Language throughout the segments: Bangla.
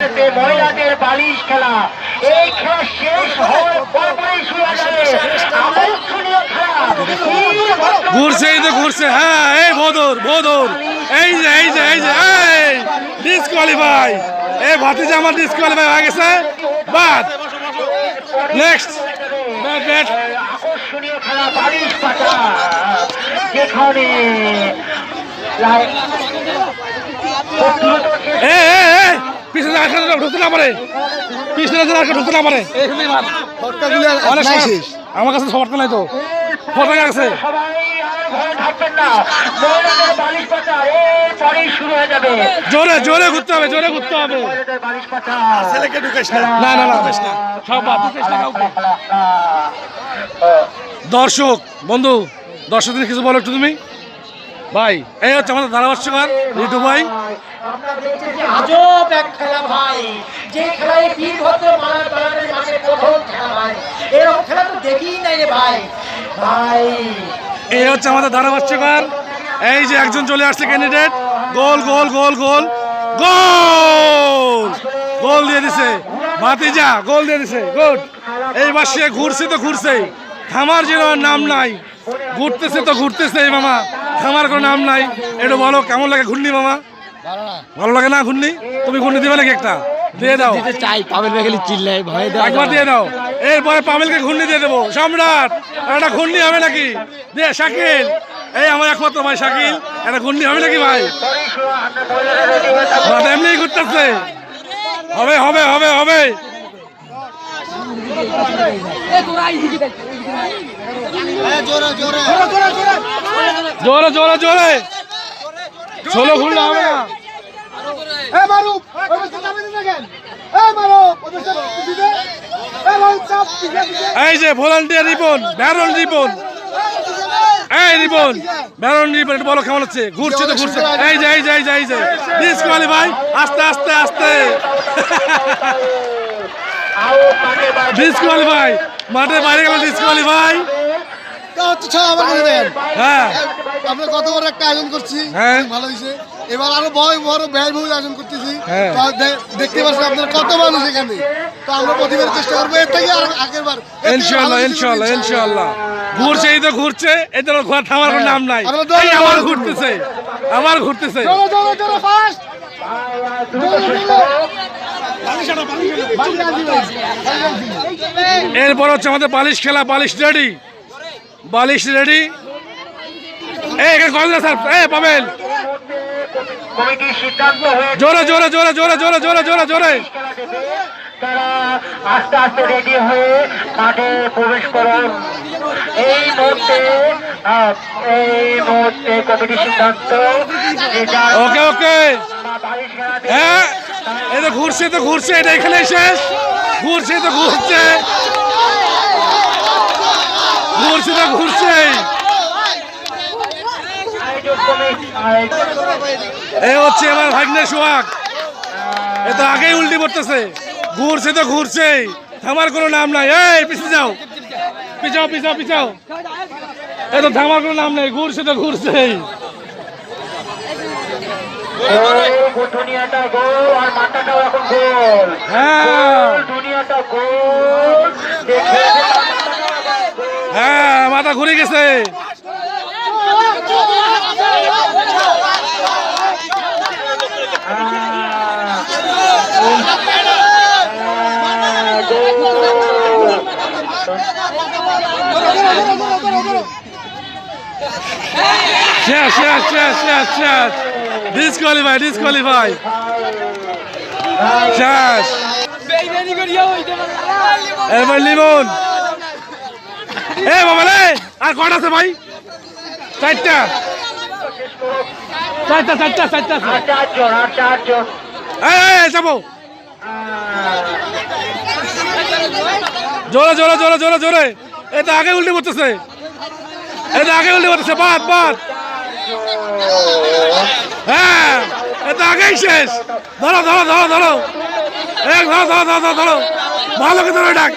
মহিলাদের বালিশ খেলা, এই খেলা শেষ হওয়ার পরপরই শুরু হয়ে যাবে আকর্ষণীয় খেলা। ঘুরছে, এই তো ঘুরছে। হ্যাঁ, এই ভোদর ভোদর, এই যে এই যে এই যে এই ডিসকোয়ালিফাই। এই ভাতিজা আমার ডিসকোয়ালিফাই হয়ে গেছে। বাদ নেক্সট আকর্ষণীয় খেলা বালিশ পাতা, যেখানে পিছনে ঢুকতে না পারে, পিছনে ঢুকতে না পারে। আমার কাছে সবার নাই তো ফটো আছে। জোরে জোরে ঘুরতে হবে, জোরে ঘুরতে হবে। না না না, সব বাদ দিতে দর্শক বন্ধু, দর্শকদের কিছু বলো একটু তুমি ভাই। এই হচ্ছে আমাদের ধারাভাষ্যকার রিটু ভাই। আজব এক খেলা ভাই, যে খেলায় বীরভদ্র মানের মাঝে প্রথম খেলা ভাই, এরকম খেলা তো দেখিই নাই রে ভাই। ভাই এই হচ্ছে আমাদের ধারাভাষ্যকার। এই যে একজন চলে আসছে ক্যান্ডিডেট। গোল গোল গোল গোল গোল গোল দিয়ে দিছে ভাতিজা, গোল দিয়ে দিছে। গুড। এইবার সে ঘুরছে তো ঘুরছে, থামার যেন নাম নাই। ঘুরতেছে তো ঘুরতেছে এই মামা, থামার কোনো নাম নাই। একটু বলো কেমন লাগে ঘূর্ণি মামা? ভালো লাগে না ঘূর্ণি? তুমি ঘূর্ণি দিবে নাকি একটা? দিয়ে দাও। চাই পাবেল খালি চিল্লাই ভয় দাও, একবার দিয়ে দাও। এরপরে পাবেলকে ঘূর্ণি দিয়ে দেবো। সম্রাট একটা ঘূর্ণি হবে নাকি? দিয়ে শাকিল, এই আমার একমাত্র ভাই শাকিল, একটা ঘূর্ণি হবে নাকি ভাই? এমনি ঘুরতেছে। হবে হবে হবে হবে। জোরে জোরে জোরে, ষোলো ঘুরলে হবে না। এই যে ভলান্টিয়ার রিপন, ব্যারন রিপন, এই রিপন ব্যারন রিপন, একটু বলো কেমন হচ্ছে? ঘুরছে তো ঘুরছে। এই যে এই যে এই যে এই যে ডিসকোয়ালিফাই। আস্তে আস্তে আস্তে ডিসকোয়ালিফাই, মাঠে বাইরে গেল ডিসকোয়ালিফাই। হ্যাঁ, আমরা কত বড় একটা আয়োজন করছি, হ্যাঁ ভালো হয়েছে। এবার আরো বড় বড় ব্যয়বহুল আয়োজন করতেছি। হ্যাঁ। দেখতে পাচ্ছেন আপনারা কত মানুষ এখানে। তো আমরা প্রতিবার চেষ্টা করবো এর থেকে আর আগের বার। ইনশাআল্লাহ ইনশাআল্লাহ ইনশাআল্লাহ। ঘুরছে, এই তো ঘুরছে, এই তো ঘোরা থামার কোনো নাম নাই। এই আবার ঘুরতেছে, আবার ঘুরতেছে। এরপর হচ্ছে আমাদের বালিশ খেলা। বালিশ রেডি, বালিশ রেডি। এই এখানে কল না স্যার। এই পাবেল, জোরে জোরে জোরে জোরে জোরে জোরে জোরে জোরে। তারা আস্তে আস্তে রেডি হয়ে মাঠে প্রবেশ করুন। এই মুহূর্তে কমিটির সিদ্ধান্ত। ওকে ওকে। হ্যাঁ, এই তো ঘুরছে তো ঘুরছে, এটা এখানে শেষ। ঘুরছে তো ঘুরছে, ঘুরছে তো ঘুরছে। এই হচ্ছে আমার ভাগ্নে সোহাগ, এ তো আগেই উল্টি পড়তেছে। ঘুরছে তো ঘুরছে, থামার কোনো নাম নাই। এই পিছিয়ে যাও, পিছাও পিছাও পিছাও। এ তো থামার কোনো নাম নেই, ঘুরছে তো ঘুরছে। দুনিয়াটা গোল আর মাথাটাও এখন গোল। হ্যাঁ দুনিয়াটা গোল, হ্যাঁ, মাথা ঘুরে গেছে। শেষ শেষ শেষ শেষ শেষ। ডিসকোয়ালিফাই ডিসকোয়ালিফাই শেষ। এবার লিমন। এ বাবা রে, আর কটা আছে ভাই? চারটা চারটা চারটা চারটা। চারজন আর চারজন। এই যাবো, জোরে জোরে জোরে জোরে জোরে। এটা আগে উল্টে পড়তেছে, এটা আগে উল্টে পড়তেছে। বাদ বাদ। হ্যাঁ, এটা আগেই শেষ। ধরো ধরো ধরো ধরো, এক ধরো ধরো ধরো ধরো, ভালো করে ধরো ডাক।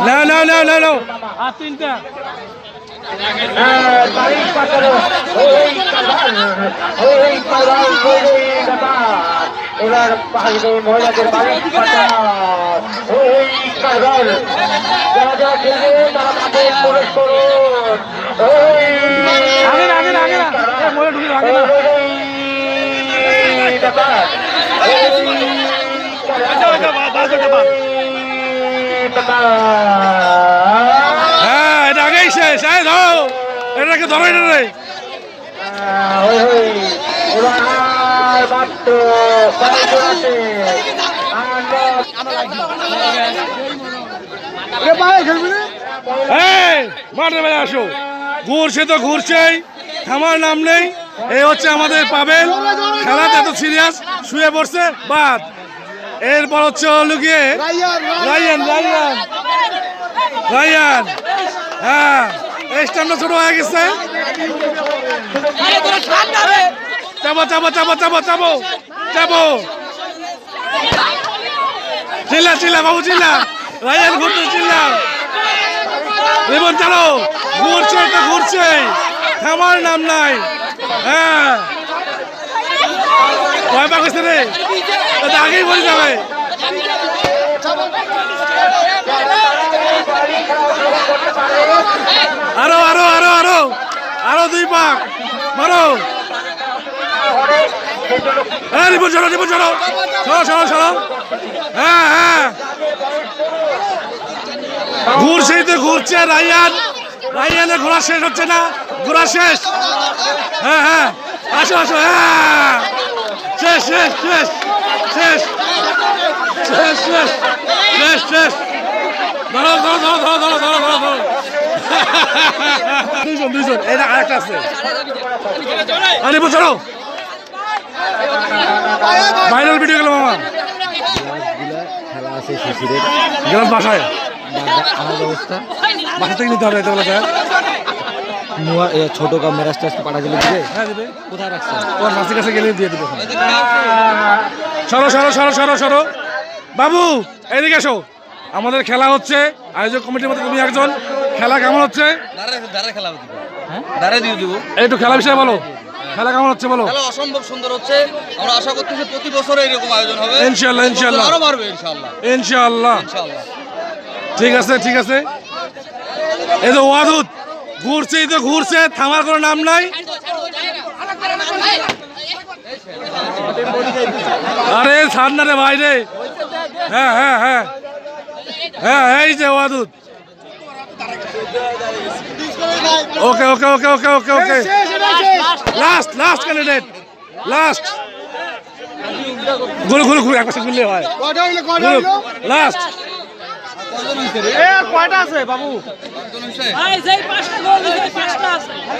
নাও নাও নাও নাও নাও আর তিনটা এবার মহিলাদের বাড়ির যারা যারা খেলবে তারা মাঠে প্রবেশ করুন। আগে না আগে না আগে না মরে ঢুকে আগে না হ্যাঁ এটা আগেই শেষ ধরো এটাকে ধরো এটা রে মাত্র মাঠে বেলা আসো ঘুরছে তো ঘুরছেই থামার নাম নেই এই হচ্ছে আমাদের পাবেল খেলাটা এত সিরিয়াস শুয়ে পড়ছে বাদ এরপর হচ্ছে হলো গিয়ে রায়ান রায়ান রায়ান হ্যাঁ এই স্ট্যান্ডটা ছোট হয়ে গেছে চাপো চাপো চাপো চাপো চাপো চাপো চিল্লা চিল্লা বাবু চিল্লা রায়ান ঘুরতে চিল্লা রিবন চালো ঘুরছে তো ঘুরছে থামার নাম নাই হ্যাঁ ভয় পাচ্ছে রে আগেই বলে যাবে আরো আরো আরো আরো আরো 2 পাক মারো হ্যাঁ রিবন চলো চলো চলো চলো চলো হ্যাঁ হ্যাঁ ঘুরছেই তো ঘুরছে রায়ান রায়ানের ঘোরা শেষ হচ্ছে না ঘোরা শেষ হ্যাঁ হ্যাঁ আসো আসো হ্যাঁ শেষ শেষ শেষ শেষ শেষ শেষ শেষ শেষ ধরো ধরো ধরো ধরো ধরো ধরো ধরো ধরো দুইজন দুইজন এটা আরেকটা আছে আরে চলো ভাইরাল ভিডিও গেল মামা খেলা আছে শিশিরের গেলাম বাসায় আমার অবস্থা বাসা থেকে নিতে হবে এটা বলে স্যার ছোট কাপ মেরাজটা আজকে পাঠা দিলে দিবে হ্যাঁ দিবে কোথায় রাখছেন তোমার মাসির কাছে গেলে দিয়ে দেবে সরো সরো সরো সরো সরো বাবু এদিকে এসো আমাদের খেলা হচ্ছে আয়োজক কমিটির মধ্যে তুমি একজন খেলা কেমন হচ্ছে খেলা দাঁড়ায় দিয়ে দেবো একটু খেলা বিষয়ে বলো খেলা কেমন হচ্ছে বলো খেলা অসম্ভব সুন্দর হচ্ছে আমরা আশা করতেছি প্রতি বছর এরকম আয়োজন হবে ইনশাআল্লাহ ইনশাআল্লাহ আরো বাড়বে ইনশাআল্লাহ ইনশাআল্লাহ ইনশাআল্লাহ ঠিক আছে ঠিক আছে এই তো ওয়াদুদ ঘুরছেই তো ঘুরছে থামার কোনো নাম নাই আরে ছাড় না রে ভাই রে হ্যাঁ হ্যাঁ হ্যাঁ হ্যাঁ এই যে Wadud okay okay okay okay okay okay last last candidate last ঘুরে ঘুরে ঘুরে একপাশে ঘুরলে হয় লাস্ট কয়টা আছে বাবু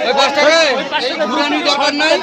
ওই পাঁচটা ঘুরানোর দরকার নাই